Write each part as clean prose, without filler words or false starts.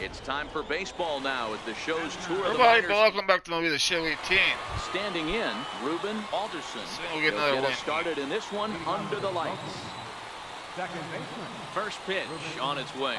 It's time for baseball now as the show's tour of the Everybody, minors. welcome back to MLB The Show 18. Standing in, Ruben Alderson. So we'll get another He'll win. us started in this one under the lights. First pitch on its way.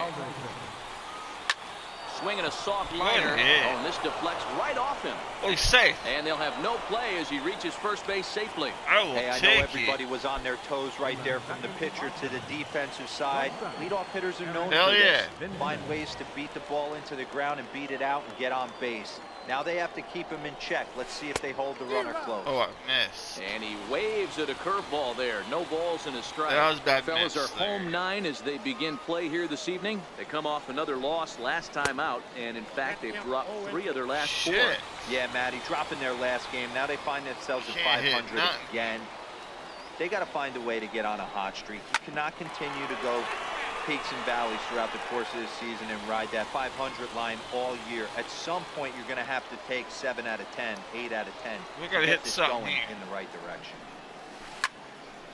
Swinging a soft liner. Oh, and this deflects right off him. Oh, he's safe. And they'll have no play as he reaches first base safely. I will Hey, I know take everybody it. was on their toes right there from the pitcher to the defensive side. Leadoff hitters are known Hell for yeah. this. Find ways to beat the ball into the ground and beat it out and get on base. Now they have to keep him in check. Let's see if they hold the runner close. Oh, I missed. And he waves at a curveball there. No balls in his strike. That was bad Fellas miss are there. home 9 as they begin play here this evening. They come off another loss last time out, and in fact they've dropped 3 of their last 4. Shit. Yeah, Matty, dropping their last game. Now they find themselves at Can't hit 500 nothing. again. They got to find a way to get on a hot streak. You cannot continue to go peaks and valleys throughout the course of this season and ride that 500 line all year. At some point, you're going to have to take 7 out of 10, 8 out of 10. We gotta to get hit this something going here. in the right direction.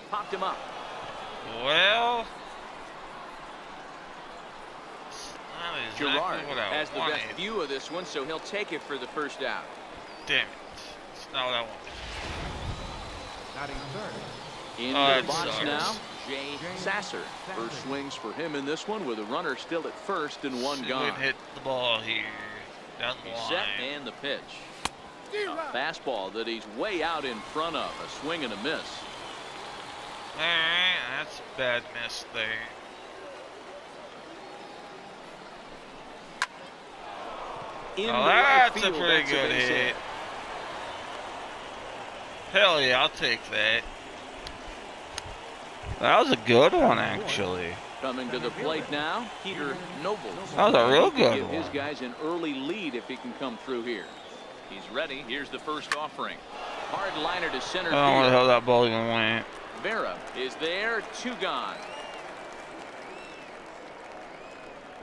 Popped him up. Well, not exactly Gerard what I has the wanted. best view of this one, so he'll take it for the first out. Damn it. It's not what I wanted. In Oh, the that box sucks. now, Jay Sasser. First swings for him in this one with a runner still at first and one See if we gone. can hit the ball here. Down the He's line. set and the pitch. A fastball that he's way out in front of. A swing and a miss. Alright, that's a bad miss there. In Oh, the right that's a field, pretty that's good base hit. Hell yeah, I'll take that. That was a good one, actually. Coming to the plate now, Peter Nobles. That was a real He can good give his one. guys an early lead if he can come through here. He's ready. Here's the first offering. Hard liner to center I don't know where the field. hell that ball even went. Vera is there. 2 gone.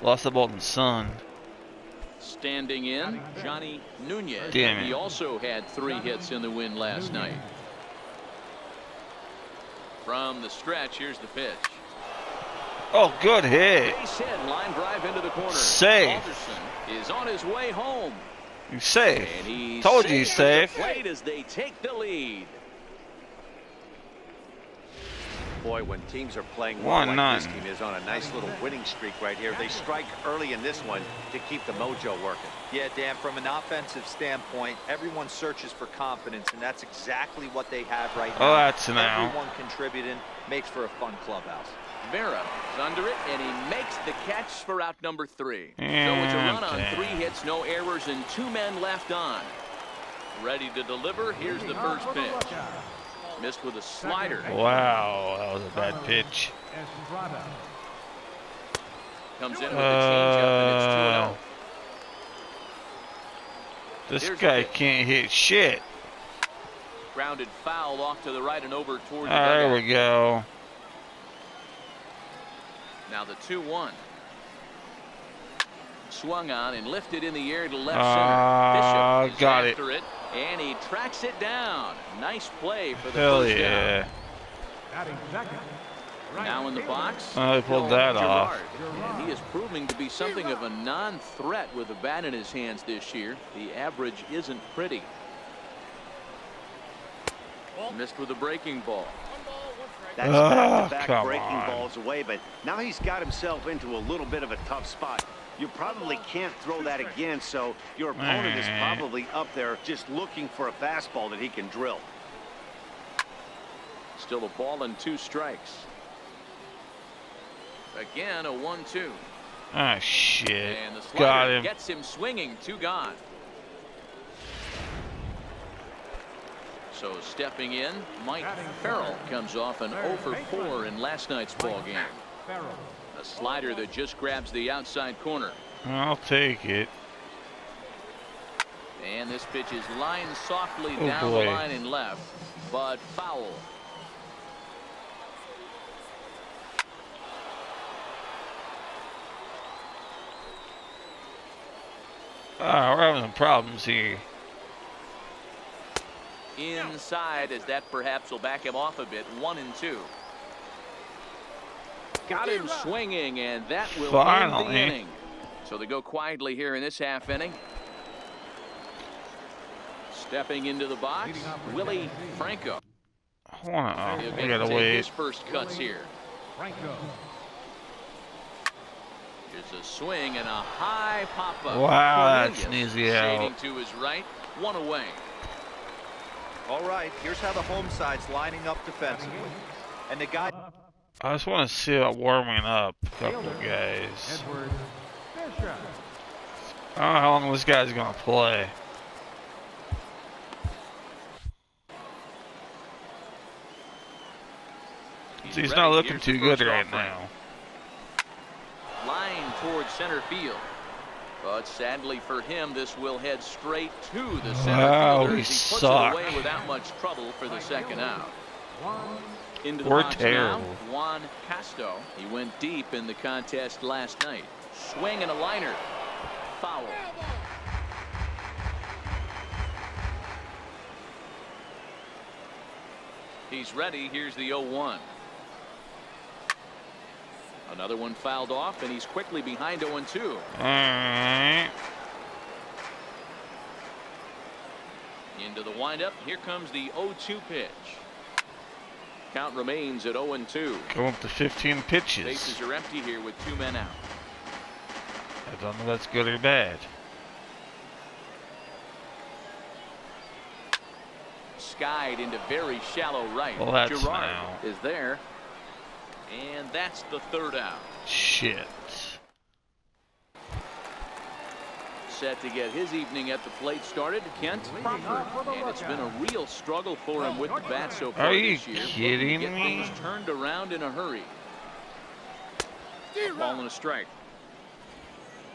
Lost the ball in the sun. Standing in, Johnny Nunez. Damn it. He also had 3 hits in the win last night. From the stretch, here's the pitch. Oh, good hit. Base hit, line drive into the corner. Safe. Alderson is on his way home. You're safe. And he's Told you he's safe safe. at the plate as they take the lead. Boy, when teams are playing well like 1-9. this team is on a nice little winning streak right here, they strike early in this one to keep the mojo working. Yeah, Dan, from an offensive standpoint, everyone searches for confidence, and that's exactly what they have right now. Oh, that's now. Everyone contributing makes for a fun clubhouse. Vera is under it, and he makes the catch for out number 3. So it's a run on Okay. 3 hits, no errors, and 2 men left on. Ready to deliver. Here's the first pitch. Missed with a slider. Wow, that was a bad pitch. Comes in with a changeup, and it's 2-0. This Here's guy the pitch. can't hit shit. Grounded foul off to the right and over toward the There we dugout. go. Now the 2-1. Swung on and lifted in the air to left Ah, center. Bishop is got it. after it, and he tracks it down. Nice play for the Hell first yeah. down. Now in the box. Oh, he pulled that Gerard. off. And he is proving to be something of a non-threat with a bat in his hands this year. The average isn't pretty. Missed with a breaking ball. That's Oh, back-to-back come breaking on. balls away, but now he's got himself into a little bit of a tough spot. You probably can't throw that again, so your opponent is probably up there just looking for a fastball that he can drill. Still a ball and 2 strikes. Again, a 1-2. Ah, shit. And the Got slider him. gets him swinging. 2 gone. So stepping in, Mike Farrell comes off an 0 for 4 in last night's ball game. A slider that just grabs the outside corner. I'll take it. And this pitch is lined softly Oh, down boy. the line and left, but foul. Ah, we're having some problems here. Inside, as that perhaps will back him off a bit. 1-2. Got him swinging, and that will end the Finally. inning. So they go quietly here in this half inning. Stepping into the box, Willie Franco. He'll He'll I get gotta to take wait. his first cuts here. Here's a swing and a high pop-up. Wow, that's an Cornelius easy out. shading to his right, one away. All right, here's how the home side's lining up defensively. And the guy... I just want to see it warming up a couple of guys. I don't know how long this guy's gonna play. He's not looking Here's too the good first right offering. now. Line towards center field. But sadly for him, this will head straight to the center Wow, fielder we as he puts suck. it away without much trouble for the second out. Into the We're box terrible. now, Juan Casto. He went deep in the contest last night. Swing and a liner. Foul. He's ready. Here's the 0-1. Another one fouled off, and he's quickly behind 0-2. Alright. Into the windup. Here comes the 0-2 pitch. Count remains at 0-2. Go up to 15 pitches. Bases are empty here with 2 men out. I don't know if that's good or bad. Skied into very shallow right. Well, that's Gerard now. is there. And that's the third out. Shit. Set to get his evening at the plate started, Kent Crawford. And it's been a real struggle for him with the bat so far Are you this year. kidding Get me? things turned around in a hurry. Ball and a strike.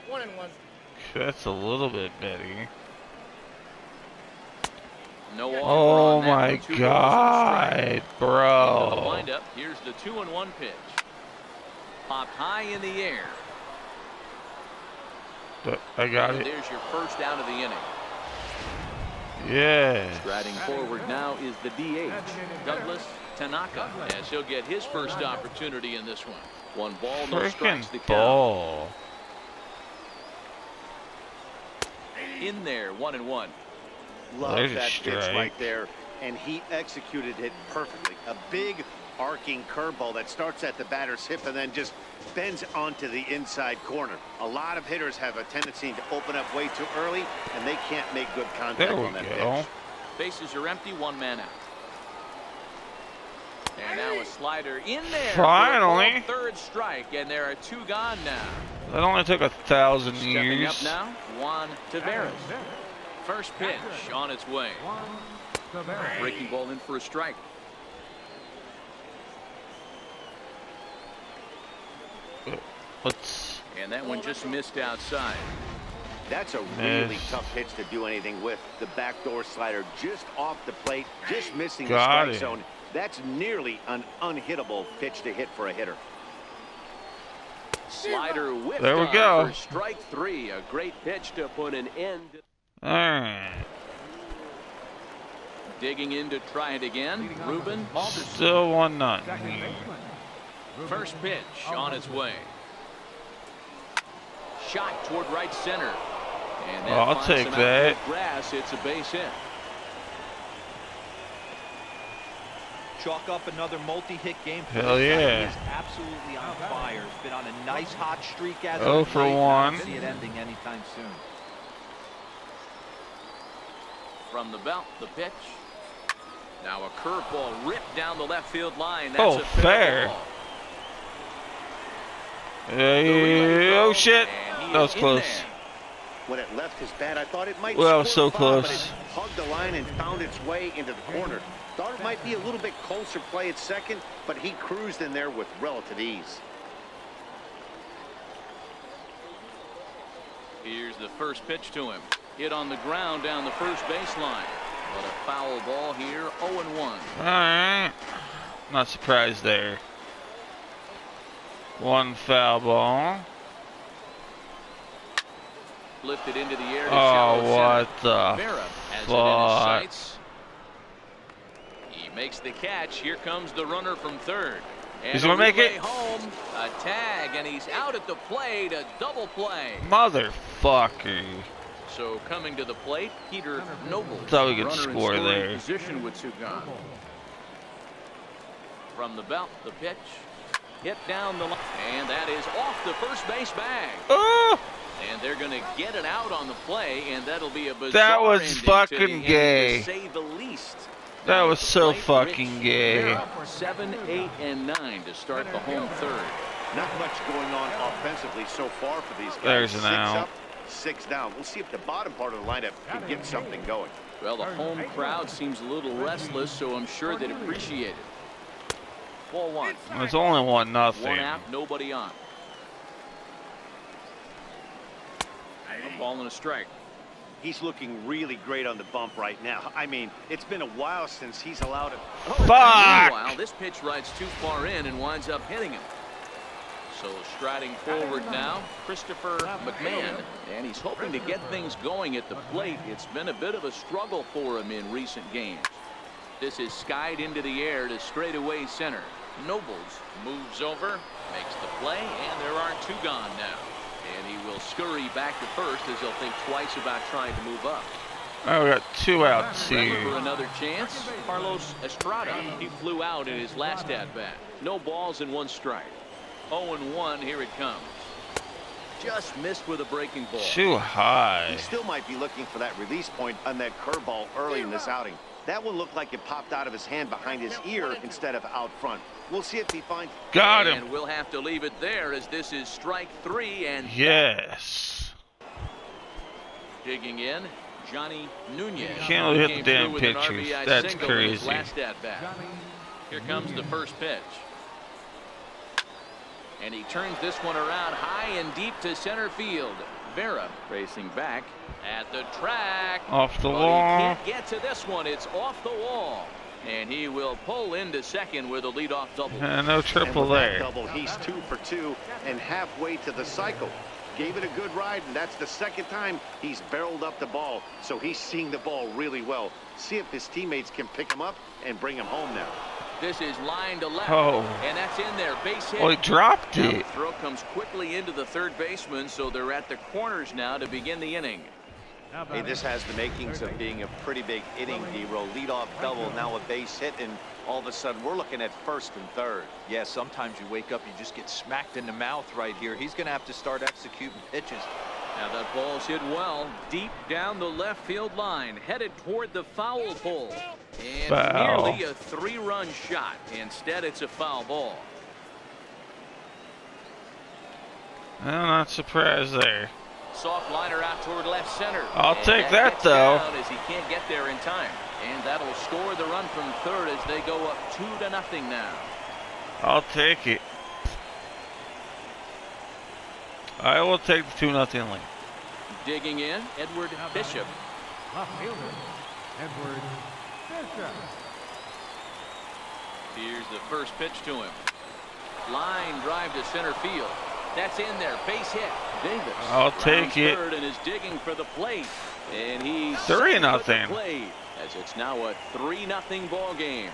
1-1. That's a little bit better. No offer Oh on that my one. 2 balls and a strike. god, Into the bro. windup. Here's the 2-1 pitch. Popped high in the air. I got And it. there's your first out of the inning. Yeah. Striding forward now is the DH, Douglas Tanaka, as he'll get his first opportunity in this one. 1 ball, no strikes, the Freaking count. ball. In there, 1-1. Love There's a that pitch strike. right there, and he executed it perfectly. A big arcing curveball that starts at the batter's hip and then just bends onto the inside corner. A lot of hitters have a tendency to open up way too early, and they can't make good contact There we on that go. pitch. Bases are empty, 1 man out. And now a slider in there. Finally. For a third strike, and there are 2 gone now. That only took 1,000 Stepping up years. now, Juan Tavares. First pitch on its way. Breaking ball in for a strike. Let's. And that one just missed outside. That's a really tough pitch to do anything with. The backdoor slider just off the plate, just missing the Got strike it. zone. That's nearly an unhittable pitch to hit for a hitter. Slider whipped There we on go. for strike 3. A great pitch to put an end. Alright. Digging in to try it again. Ruben Alderson. Still 1-0. First pitch on its way. Shot toward right center. And that I'll finds take him that. out with grass. It's a base hit. Chalk up another multi-hit game. for Hell this guy. yeah. He is absolutely on fire. He's been on a nice hot streak as Oh of for late. I 1. don't see it ending anytime soon. From the belt, the pitch. Now a curveball ripped down the left field line. That's Oh, a fair fair. ball. Oh shit. And he That is was in close. there. When it left his bat, I thought it might Well, it was squirt so foul, close. but it hugged the line and found its way into the corner. Thought it might be a little bit closer play at second, but he cruised in there with relative ease. Here's the first pitch to him. Hit on the ground down the first baseline. But a foul ball here, 0-1. Alright. Not surprised there. 1 foul ball. Lifted into the air to Oh, shallow what center. the Vera has it in his fuck? sights. He makes the catch. Here comes the runner from third. And He's gonna make it. home, a tag, and he's out at the plate, a double play. Motherfucker. So coming to the plate, Peter Noble. Thought we could Runner in score scoring there. Position with two gone. From the belt, the pitch, hit down the line, and that is off the first base bag. Oh, And they're going to get it out on the play, and that'll be a bizarre that was ending fucking to the inning, gay. to say the least. That Down was at the so plate, fucking Rich gay. Vera, 7, 8, and 9 to start the home third. Not much going on offensively so far for these guys. There's an 6 out. up, 6 down. We'll see if the bottom part of the lineup can get something going. Well, the home crowd seems a little restless, so I'm sure they'd appreciate it. Ball one. It's only 1-0. One out, nobody on. A ball and a strike. He's looking really great on the bump right now. I mean, it's been a while since he's allowed it. Fuck! Meanwhile, this pitch rides too far in and winds up hitting him. So striding forward now, Christopher McMahon, and he's hoping to get things going at the plate. It's been a bit of a struggle for him in recent games. This is skied into the air to straightaway center. Nobles moves over, makes the play, and there are two gone now. And he will scurry back to first as he'll think twice about trying to move up. Oh, we got 2 outs Ready for here. another chance. Carlos Estrada, he flew out in his last at-bat. No balls and 1 strike. 0-1, here it comes. Just missed with a breaking ball. Too high. He still might be looking for that release point on that curveball early in this outing. That one looked like it popped out of his hand behind his ear instead of out front. We'll see if he finds. Got him. And we'll have to leave it there as this is strike 3 and Yes. digging in, Johnny Nunez. Can't hit the Came damn through with an pitchers. RBI That's single in his crazy. last at bat. Here comes the first pitch. And he turns this one around high and deep to center field. Vera racing back at the track. Off the But wall. he can't get to this one. It's off the wall. And he will pull into second with a leadoff double. No triple And with that there. double, he's 2 for 2 and halfway to the cycle. Gave it a good ride, and that's the second time he's barreled up the ball. So he's seeing the ball really well. See if his teammates can pick him up and bring him home now. This is line to left. Oh. And that's in there. Base hit. Oh, he dropped Now the it. throw comes quickly into the third baseman, so they're at the corners now to begin the inning. Hey, this has the makings of being a pretty big inning, D-Roll. Leadoff double, now a base hit, and all of a sudden we're looking at first and third. Yeah, sometimes you wake up, you just get smacked in the mouth right here. He's going to have to start executing pitches. Now that ball's hit well, deep down the left field line, headed toward the foul pole. And Foul. nearly a 3-run shot. Instead, it's a foul ball. I'm not surprised there. Soft liner out toward left center. I'll And take that, gets though. down as he can't get there in time. And that'll score the run from third as they go up 2-0 now. I'll take it. I will take the 2-0 lead. Digging in, Edward Bishop. Left fielder, Edward Bishop. Here's the first pitch to him. Line drive to center field. That's in there. Base hit. Davis. I'll take rounds it. third and is digging for the plate. And he's 3-0. plate as it's now a 3-0 ball game.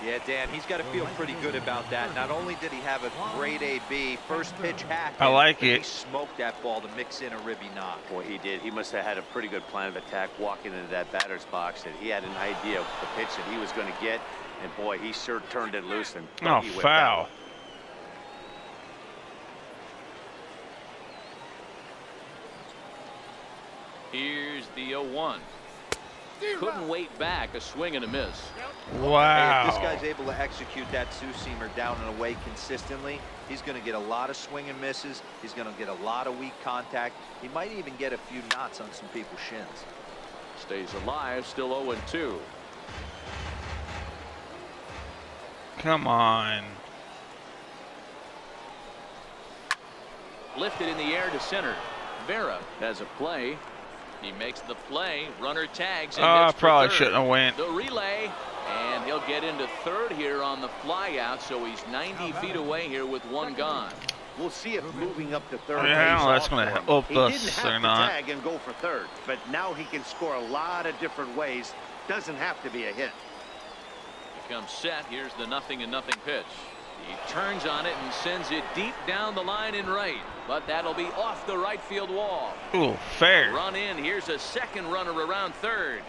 Yeah, Dan, he's got to feel pretty good about that. Not only did he have a great AB, first pitch hack. I like He it. smoked that ball to mix in a ribby knock. Boy, he did. He must have had a pretty good plan of attack walking into that batter's box, and he had an idea of the pitch that he was going to get. And boy, he sure turned it loose. And Oh, he whipped foul. out. Here's the 0-1. Couldn't wait back. A swing and a miss. Hey, if Wow. this guy's able to execute that two-seamer down and away consistently, he's going to get a lot of swing and misses. He's going to get a lot of weak contact. He might even get a few knots on some people's shins. Stays alive. Still 0-2. Come on. Lifted in the air to center. Vera has a play. He makes the play. Runner tags and Oh, I gets for probably third. shouldn't have went. The relay, and he'll get into third here on the fly out, so he's 90 feet away here with one gone. We'll see if moving up to third Yeah, pays that's off gonna for him. help He us didn't or have to not. tag and go for third, but now he can score a lot of different ways. Doesn't have to be a hit. comes set. Here's the 0-0 pitch. He turns on it and sends it deep down the line in right, but that'll be off the right field wall. Ooh, fair. Run in. Here's a second runner around third.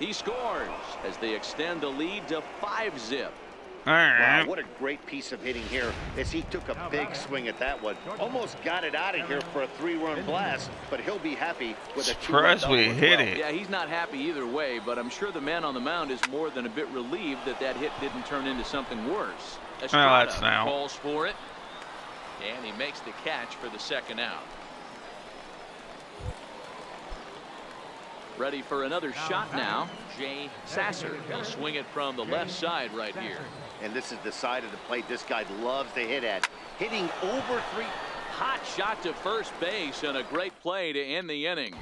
He scores as they extend the lead to 5-zip. All right. Wow, what a great piece of hitting here as he took a big swing at that one. Almost got it out of here for a 3-run blast, but he'll be happy with a 2-run Surprised we double as hit well. it. Yeah, he's not happy either way, but I'm sure the man on the mound is more than a bit relieved that that hit didn't turn into something worse. Estrada that's now. calls for it, and he makes the catch for the second out. Ready for another shot now. Jay Sasser. He'll swing it from the left side right here. And this is the side of the plate this guy loves to hit at. Hitting over 3. Hot shot to first base and a great play to end the inning.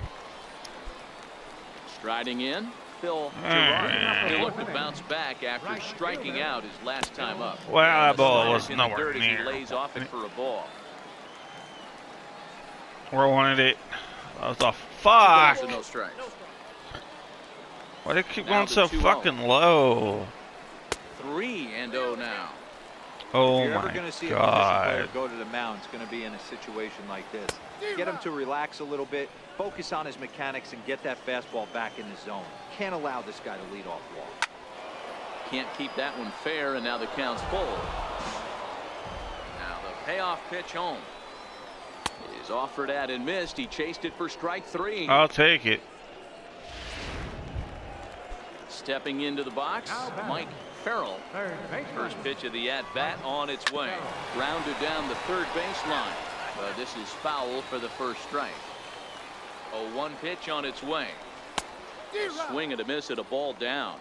Striding in, Phil Girardi. He'll look to bounce back after striking out his last time up. Wow, that ball The was slider's in the nowhere dirt as he near. lays off it for a ball. Where I wanted it. That was off. Fuck. So no strikes. Why do they keep Now going the so 2-0. fucking low? 3-0 now. Oh If you're ever my going to see a position player god. go to the mound, it's going to be in a situation like this. Get him to relax a little bit, focus on his mechanics, and get that fastball back in the zone. Can't allow this guy to lead off walk. Can't keep that one fair, and now the count's full. Now the payoff pitch home is offered at and missed. He chased it for strike 3. I'll take it. Stepping into the box, Mike Farrell. Third baseman. First pitch of the at-bat on its way. Grounded down the third baseline. But this is foul for the first strike. A 1 pitch on its way. A swing and a miss at a ball down.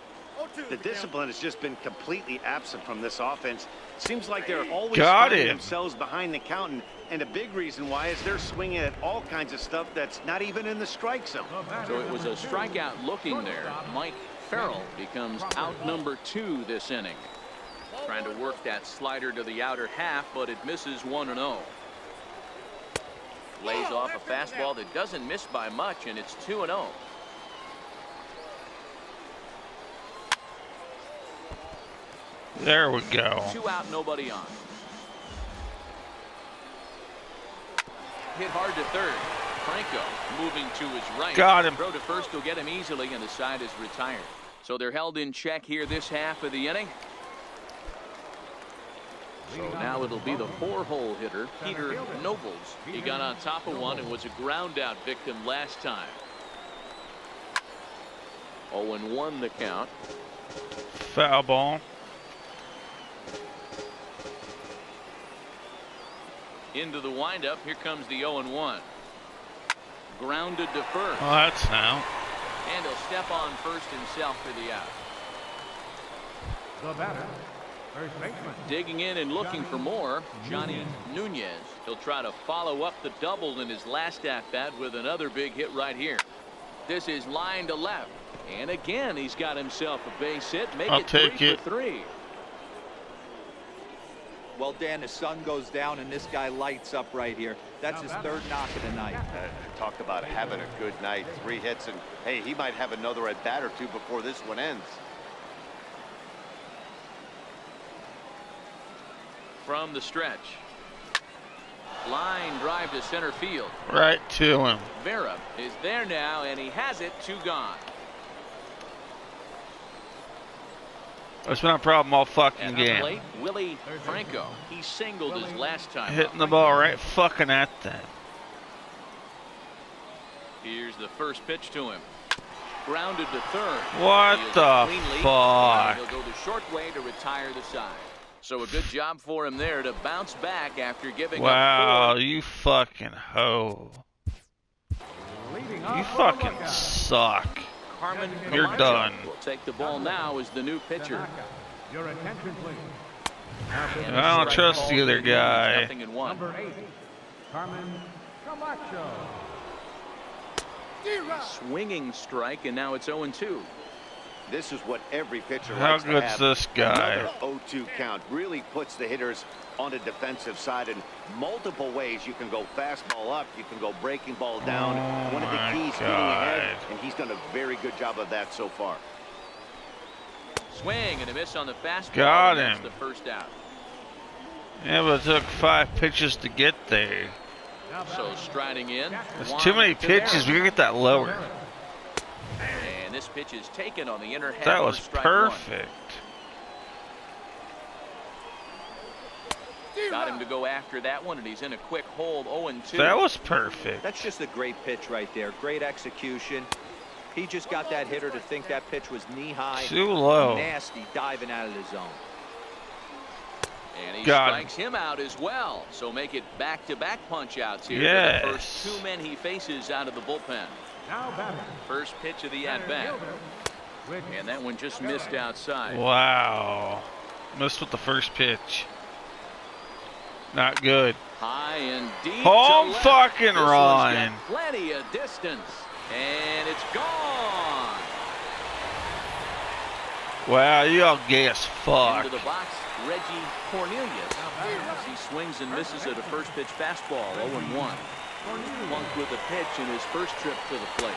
The discipline has just been completely absent from this offense. Seems like they're always Got finding it. themselves behind the count, and a big reason why is they're swinging at all kinds of stuff that's not even in the strike zone. So it was a strikeout looking there. Mike Farrell becomes out number 2 this inning. Trying to work that slider to the outer half, but it misses 1-0. Lays off a fastball that doesn't miss by much, and it's 2-0. There we go. 2 out, nobody on. Hit hard to third. Franco moving to his right. Got him. Throw to first will get him easily, and the side is retired. So they're held in check here this half of the inning. So now it'll be the 4-hole hitter, Peter Nobles. He got on top of one and was a ground out victim last time. 0-1 the count. Foul ball. Into the windup. Here comes the 0-1. Grounded to first. Oh, that's now. And he'll step on first himself for the out. The batter, first baseman. Digging in and looking for more, Johnny Nunez. He'll try to follow up the double in his last at-bat with another big hit right here. This is line to left. And again, he's got himself a base hit. Make I'll it take 3 it. for 3. Well, Dan, the sun goes down, and this guy lights up right here. That's his 3rd knock of the night. Talk about having a good night. 3 hits, and hey, he might have another at bat or 2 before this one ends. From the stretch. Line drive to center field. Right to him. Vera is there now, and he has it. 2 gone. That's been a problem all fucking At the game. plate, Willie Franco. He singled his last time. Hitting the ball right fucking at them. Here's the first pitch to him. Grounded to third. What He is the a clean lead, fuck? and he'll go the short way to retire the side. So a good job for him there to bounce back after giving Wow, up 4. you fucking hoe. Leading You off for the fucking lookout. suck. Carmen You're Camacho done. will take the ball now as the new pitcher. Tanaka. Your attention, please. And I don't strike trust call the other is guy. 0-1. Number 8, Carmen Camacho. Swinging strike, and now it's 0-2. This is what every pitcher How likes to good's have. this guy? Another 0-2 count really puts the hitters on the defensive side in multiple ways. You can go fastball up, you can go breaking ball down. Oh One of the my keys getting ahead, God. and he's done a very good job of that so far. Swing and a miss on the fastball. Got That's him. the first out. Yeah, but it took 5 pitches to get there. So striding in. That's Juan too many pitches. We Tavera. can get that lower. And this pitch is taken on the inner half. That for was strike perfect. one. Got him to go after that one, and he's in a quick hold. 0-2. That was perfect. That's just a great pitch right there. Great execution. He just got that hitter to think that pitch was knee-high. Too low. Nasty diving out of the zone. And he Got strikes him out as well. So make it back-to-back punch-outs here. Yes. The first 2 men he faces out of the bullpen. Now batting. First pitch of the at-bat. And that one just missed outside. Wow. Missed with the first pitch. Not good. High and deep. Home to left. fucking This one's run. got plenty of distance. And it's gone. Wow, you all gay as fuck. Into the box, Reggie Cornelius. As he swings and misses at a first pitch fastball, 0-1. Plunked with a pitch in his first trip to the plate.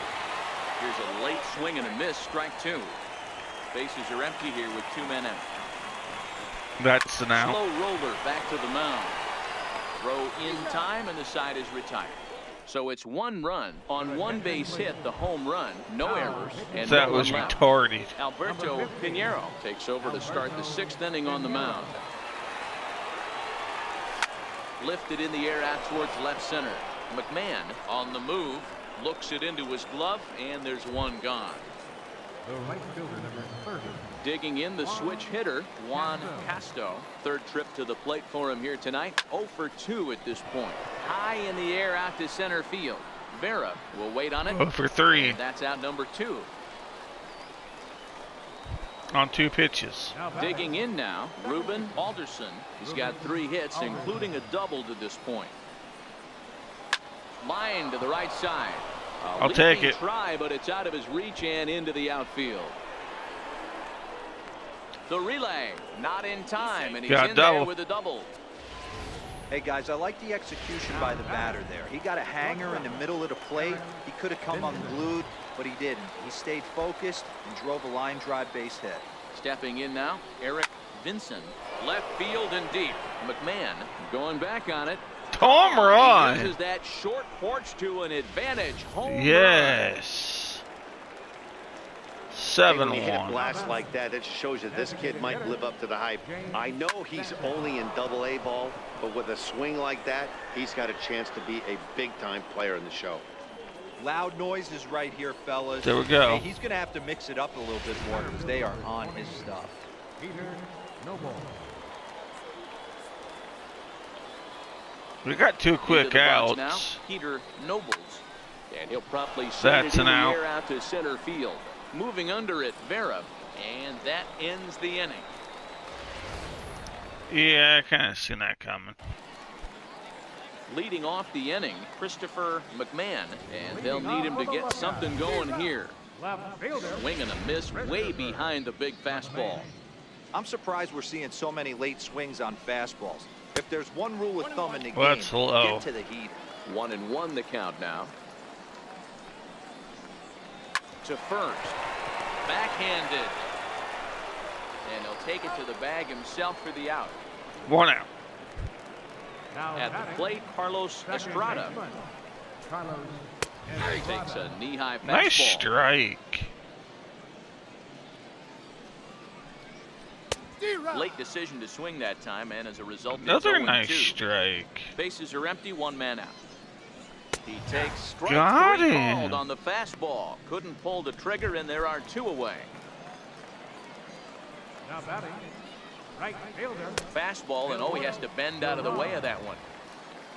Here's a late swing and a miss, strike 2. Bases are empty here with 2 men out. That's an out. Slow roller back to the mound. Throw in time, and the side is retired. So it's 1 run on 1 base hit, the home run, no errors, and That no was one left. retarded. Alberto Pinheiro takes over to start the 6th inning on the mound. Lifted in the air out towards left center. McMahon on the move, looks it into his glove, and there's 1 gone. The right fielder, number 30. Digging in the switch hitter, Juan Casto. 3rd trip to the plate for him here tonight. 0 for 2 at this point. High in the air out to center field. Vera will wait on it. 0 for 3 And that's out number 2. on 2 pitches. Now batting. Digging in now, Ruben Alderson. He's got 3 hits, including a double to this point. Line to the right side. I'll take it. Try, but it's out of his reach and into the outfield. The relay, not in time, and he's Got in double. there with a double. Hey, guys, I like the execution by the batter there. He got a hanger in the middle of the plate. He could have come unglued, but he didn't. He stayed focused and drove a line drive base hit. Stepping in now, Eric Vincent. Left field and deep. McMahon going back on it. Home He run. uses that short porch to an advantage. Home run. Yes. Hey, when you hit a 7-1. blast like that, it just shows you this kid might live up to the hype. I know he's only in Double-A ball, but with a swing like that, he's got a chance to be a big-time player in the show. Loud noises right here, fellas. There we go. Hey, he's going to have to mix it up a little bit more because they are on his stuff. Peter Noble. We got 2 Into quick the box outs. now, Peter Nobles. And he'll promptly send That's it in an the out. air out to center field. Moving under it, Vera. And that ends the inning. Yeah, I kind of seen that coming. Leading off the inning, Christopher McMahon. And they'll need him to get something going here. Left fielder. Swing and a miss way behind the big fastball. I'm surprised we're seeing so many late swings on fastballs. If there's one rule of thumb in the Well, game, that's low. get to the heater. 1-1 the count now. To first. Backhanded. And he'll take it to the bag himself for the out. 1 out. Now At the batting. plate, Carlos Second Estrada. baseman, Carlos Takes Estrada. a knee-high fastball. Nice strike. Late decision to swing that time, and as a result, it's Another 0-2. nice strike. Bases are empty, 1 man out. He takes strike Got 3 him. called on the fastball. Couldn't pull the trigger, and there are 2 away. Now batting. Right fielder. Fastball, and he has to bend out of the way of that one.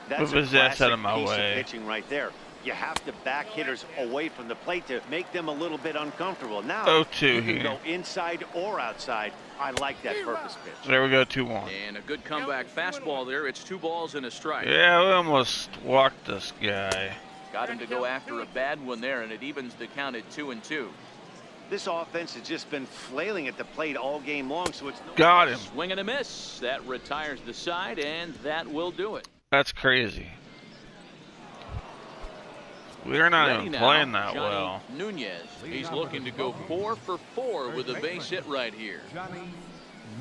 That's Move a his ass out of classic my piece way. of pitching right there. You have to back hitters away from the plate to make them a little bit uncomfortable. Now, 0-2 you can here. go inside or outside. I like that purpose pitch. There we go, 2-1. And a good comeback fastball there. It's 2 balls and a strike. Yeah, we almost walked this guy. Got him to go after a bad one there, and it evens the count at 2-2. This offense has just been flailing at the plate all game long, so it's no Got him. Swing and a miss. That retires the side, and that will do it. That's crazy. We're not Ready even now, playing that Johnny well. Nunez. He's looking to go 4 for 4 with a base hit right here. Johnny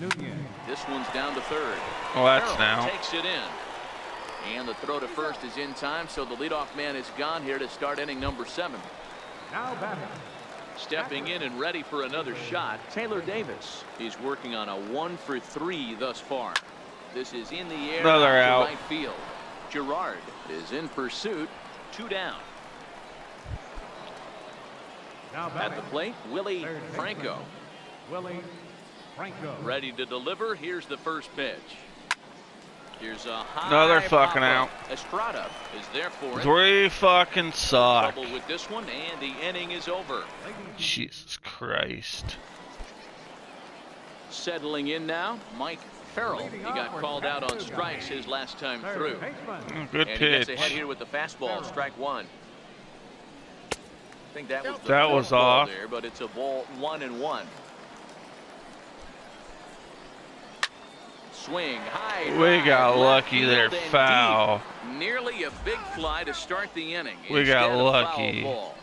Nunez. This one's down to third. Well, that's Farrell now. takes it in. And the throw to first is in time, so the leadoff man is gone here to start inning number 7. Now batting. Stepping in and ready for another shot, Taylor Davis. He's working on a 1 for 3 thus far. This is in the air Another to out. right field. Gerard is in pursuit. 2 down. Now At batting. the plate, Willie Third baseman, Franco. Willie Franco. Ready to deliver. Here's the first pitch. Here's a high Another fucking pop-up. out. Estrada is there for it. 3 fucking suck. Trouble with this one, and the inning is over. Jesus Christ. Settling in now, Mike Farrell. He got called out on strikes his last time through. Third baseman. Good And he gets pitch. ahead here with the fastball, strike 1. I think that was the That was fastball off. there, but it's a ball 1-1. Swing high. We drive, got left lucky there, field and foul. deep. Nearly a big fly to start the inning. We got Instead, a lucky. foul ball.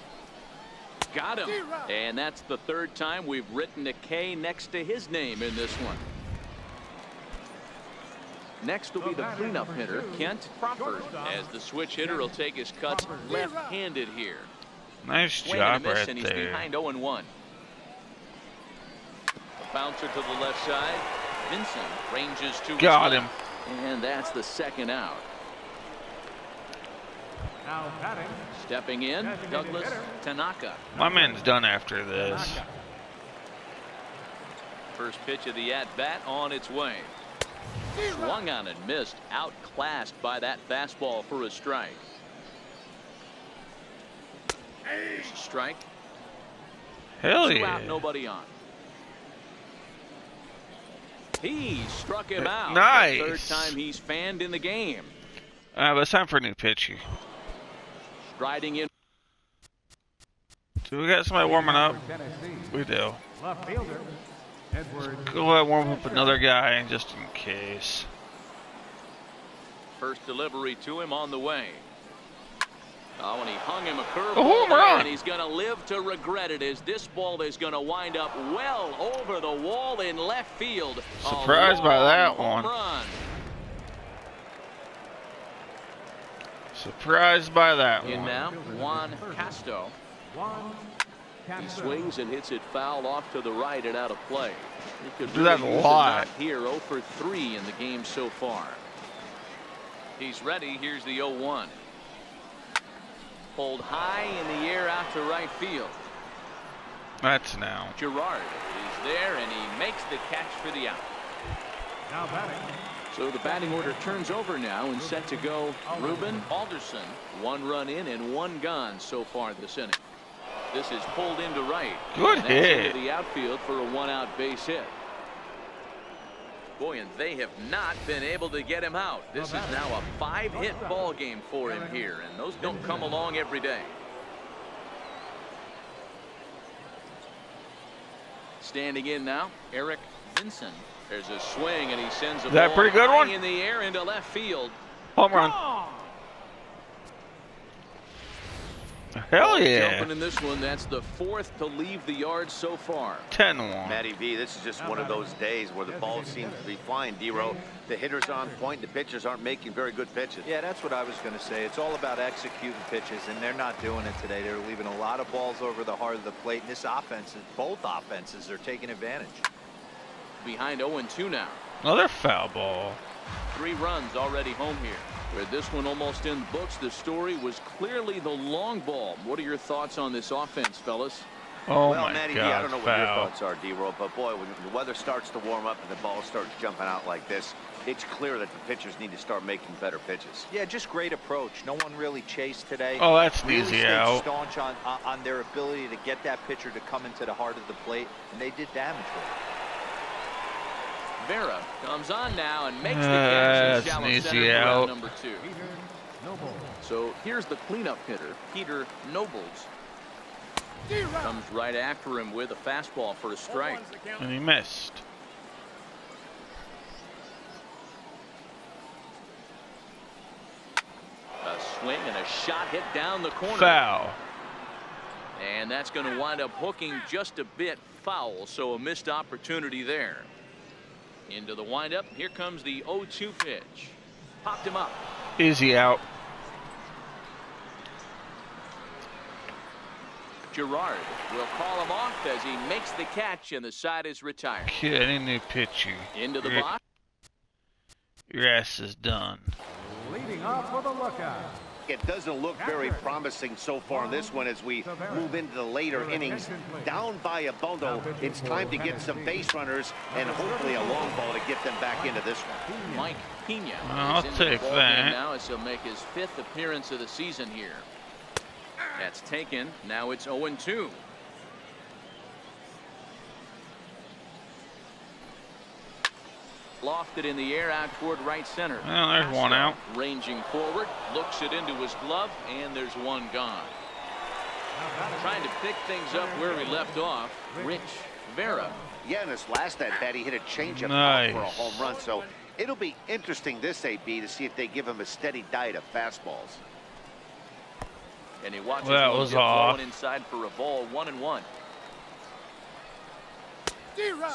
Got him. And that's the 3rd time we've written a K next to his name in this one. Next will be the cleanup hitter, Kent Crawford, as the switch hitter will take his cuts left-handed here. Nice Swing job and a miss, right and he's there. behind 0-1. A bouncer to the left side. Vincent ranges to his Got left. him. And that's the 2nd out. Now batting. Stepping in, Douglas Tanaka. My man's done after this. Tanaka. First pitch of the at-bat on its way. Swung on and missed, outclassed by that fastball for a strike. There's a strike. Hell 2 yeah. out, nobody on. He struck him out. Nice. The 3rd time he's fanned in the game. But it's time for a new pitcher. Striding in. Do we got somebody warming up? For Tennessee. We do. Left fielder. Edward. Go ahead and warm up another guy just in case. First delivery to him on the way. Oh, and he hung him a curveball. A home run. And he's going to live to regret it, as this ball is going to wind up well over the wall in left field. Surprised by that home one. Run. Surprised by that In one. now, Juan Casto. Juan He Castro. swings and hits it foul off to the right and out of play. He could Do that really a use lot. knock here. 0 for 3 in the game so far. He's ready. Here's the 0-1. Pulled high in the air out to right field. That's now. Gerard is there, and he makes the catch for the out. Now batting. So the batting order turns over now and set to go. Ruben Alderson, 1 run in and 1 gone so far this inning. This is pulled into right. Good and that's hit. into the outfield for a 1-out base hit. Boy, and they have not been able to get him out. This is now a 5-hit ball game for him here, and those don't come along every day. Standing in now, Eric Vincent. There's a swing, and he sends a Is that a ball pretty good high one? in the air into left field. Home run. Hell yeah. Jumping in this one, that's the 4th to leave the yard so far. 10-1. Matty V, this is just one of those days where the ball seems to be flying, D-Row. The hitter's on point, the pitchers aren't making very good pitches. Yeah, that's what I was going to say. It's all about executing pitches, and they're not doing it today. They're leaving a lot of balls over the heart of the plate, and this offense, both offenses are taking advantage. Behind 0-2 now. Another foul ball. 3 runs already home here. With this one almost in the books, the story was clearly the long ball. What are your thoughts on this offense, fellas? Oh Well, my Matty V, God, I don't know what your foul. thoughts are, D-Row, but boy, when the weather starts to warm up and the ball starts jumping out like this, it's clear that the pitchers need to start making better pitches. Yeah, just great approach. No one really chased today. Oh, that's an Really easy stayed out. staunch on their ability to get that pitcher to come into the heart of the plate, and they did damage with it. Vera comes on now and makes the catch in That's shallow an center easy for out out. number 2. Peter Noble. So here's the cleanup hitter, Peter Nobles. Comes right after him with a fastball for a strike. And he missed. A swing and a shot hit down the corner. Foul. And that's going to wind up hooking just a bit foul, so a missed opportunity there. Into the windup. Here comes the 0-2 pitch. Popped him up. Easy out. Gerard will call him off as he makes the catch, and the side is retired. Kid, any new pitcher. Into the box. Your ass is done. Leading off for the lookout. It doesn't look very promising so far in this one as we move into the later innings. Down by a bundle, it's time to get some base runners and hopefully a long ball to get them back into this one. Mike Pena. I'll take that. Now as he'll make his 5th appearance of the season here. That's taken. Now it's 0-2. Lofted in the air out toward right center. Well, there's one out. Ranging forward, looks it into his glove, and there's one gone. Trying to pick things up where he left off, Rich Vera. Yeah, in his last at bat, he hit a changeup Nice. for a home run. So it'll be interesting this AB to see if they give him a steady diet of fastballs. And he watches That one was get off. blown inside for a ball, 1-1.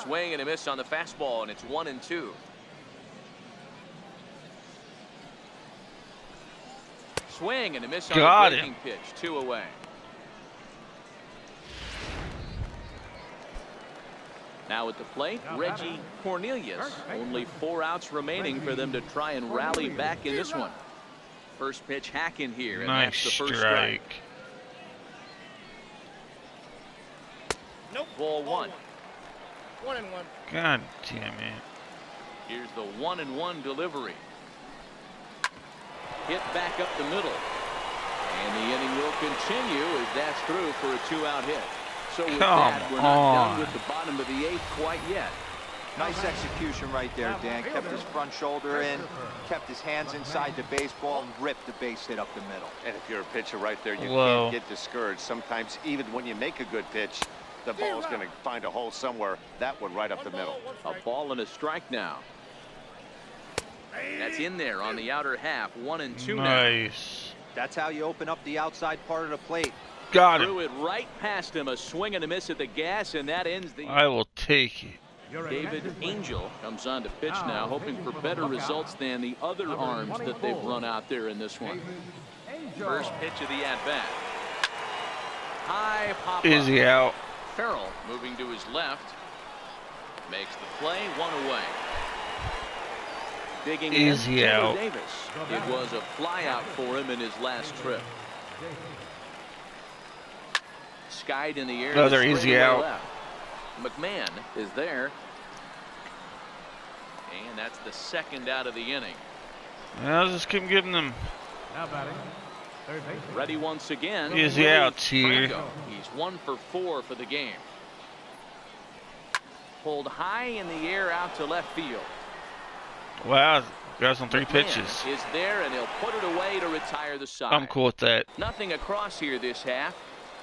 Swing and a miss on the fastball, and it's 1-2. Swing and a miss on Got the it. breaking pitch, 2 away. Now at the plate, Reggie Cornelius. Only 4 outs remaining for them to try and rally back in this one. First pitch hack in here, and Nice that's the first strike. Nope. Ball 1. 1-1. God damn it. Here's the 1-1 delivery. Hit back up the middle. And the inning will continue as that's through for a 2-out hit. So with that, we're not done with the bottom of the 8th quite yet. Nice execution right there, Dan. Kept his front shoulder in, kept his hands inside the baseball, and ripped the base hit up the middle. And if you're a pitcher right there, you Whoa. can't get discouraged. Sometimes even when you make a good pitch, the ball is going to find a hole somewhere. That one right up the middle. A ball and a strike now. That's in there on the outer half. 1-2 now. Nice. That's how you open up the outside part of the plate. Got Threw it. it right past him. A swing and a miss at the gas, and that ends the. I will take it. David Angel comes on to pitch now, hoping for better results than the other arms that they've run out there in this one. First pitch of the at-bat. High pop up. Easy out. Farrell moving to his left. Makes the play, 1 away. Digging Easy in, Taylor out. Davis. It was a flyout for him in his last trip. Skied in the air. Another to easy straightaway out. left. McMahon is there. And that's the 2nd out of the inning. I'll just keep giving them. Now batting. Third base. Ready once again. Easy Willie outs here. Franco. He's 1 for 4 for the game. Pulled high in the air out to left field. Wow, guys on 3 McMahon pitches. is there, and he'll put it away to retire the side. I'm cool with that. Nothing across here this half.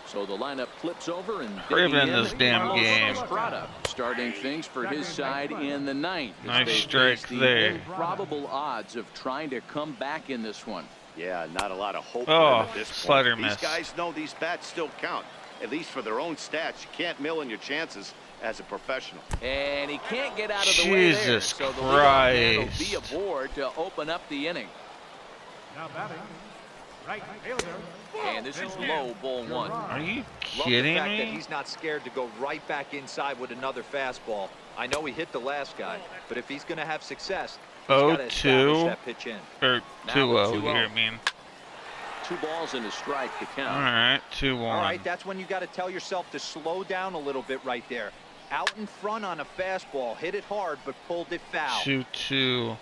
So the lineup flips over and Hurry up digging in this damn Carlos game. Estrada, starting things for his side in the 9th. as Nice they strike face the there. improbable odds of trying to come back in this one. Yeah, not a lot of hope Oh, for them at this point. slider These miss. guys know these bats still count, at least for their own stats. You can't mill in your chances as a professional. And he can't get out of the way there. Jesus So the leadoff man will be Christ. aboard to open up the inning. Now batting. Right fielder. And this is low, ball 1. Are you Love the kidding fact that me? he's not scared to go right back inside with another fastball. I know he hit the last guy, but if he's going to have success, he's got to establish 0-2 that pitch in. or Now 2-0 2-0. here, I mean. 2 balls and a strike to count. All right, 2-1. All right, that's when you got to tell yourself to slow down a little bit right there. Out in front on a fastball, hit it hard, but pulled it foul. 2-2.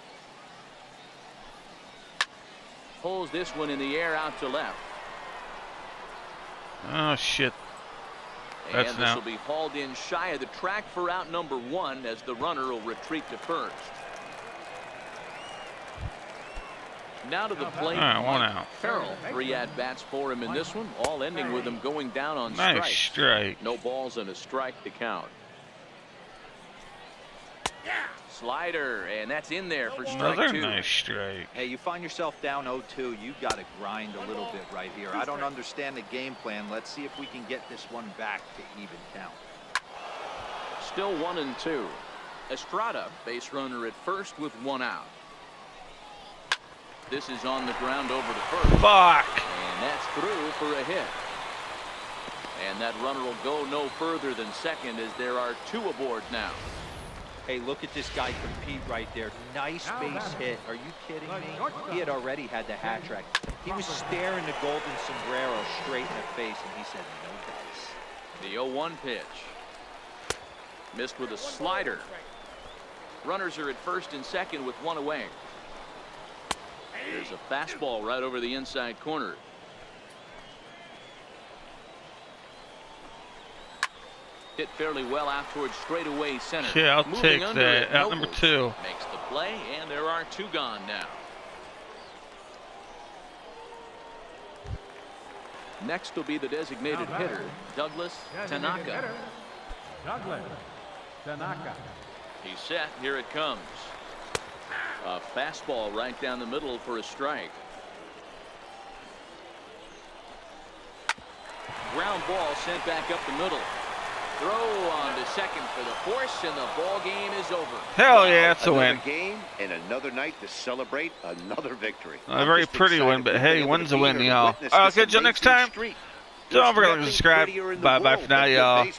Pulls this one in the air out to left. Oh shit. And That's this now. will be hauled in shy of the track for out number 1 as the runner will retreat to first. Now to the plate. All right, 1 Mike out. Farrell. 3 at-bats for him in this one, all ending with him going down on Nice strikes. strike. No balls and a strike to count. Slider, and that's in there for strike Another 2. nice strike. Hey, you find yourself down 0-2, you got to grind a little bit right here. I don't understand the game plan. Let's see if we can get this one back to even count. Still 1-2. Estrada, base runner at first with 1 out. This is on the ground over to first. Fuck. And that's through for a hit. And that runner will go no further than second as there are 2 aboard now. Hey, look at this guy compete right there. Nice base hit. Are you kidding me? He had already had the hat trick. He was staring the golden sombrero straight in the face, and he said, no dice. The 0-1 pitch. Missed with a slider. Runners are at first and second with 1 away. There's a fastball right over the inside corner. Hit fairly well out towards straightaway center. Yeah, I'll Moving take under that. it, Out number Nobles 2. makes the play, and there are 2 gone now. Next will be the designated hitter, Douglas Tanaka. Douglas Tanaka. He's set. Here it comes. A fastball right down the middle for a strike. Ground ball sent back up the middle. Throw on to second for the force, and the ball game is over. Hell yeah, that's a Another win. game and another night to celebrate another victory. A very pretty win, but hey, win's a win, y'all. I'll catch you next time. Don't forget to subscribe. Bye bye for now, y'all.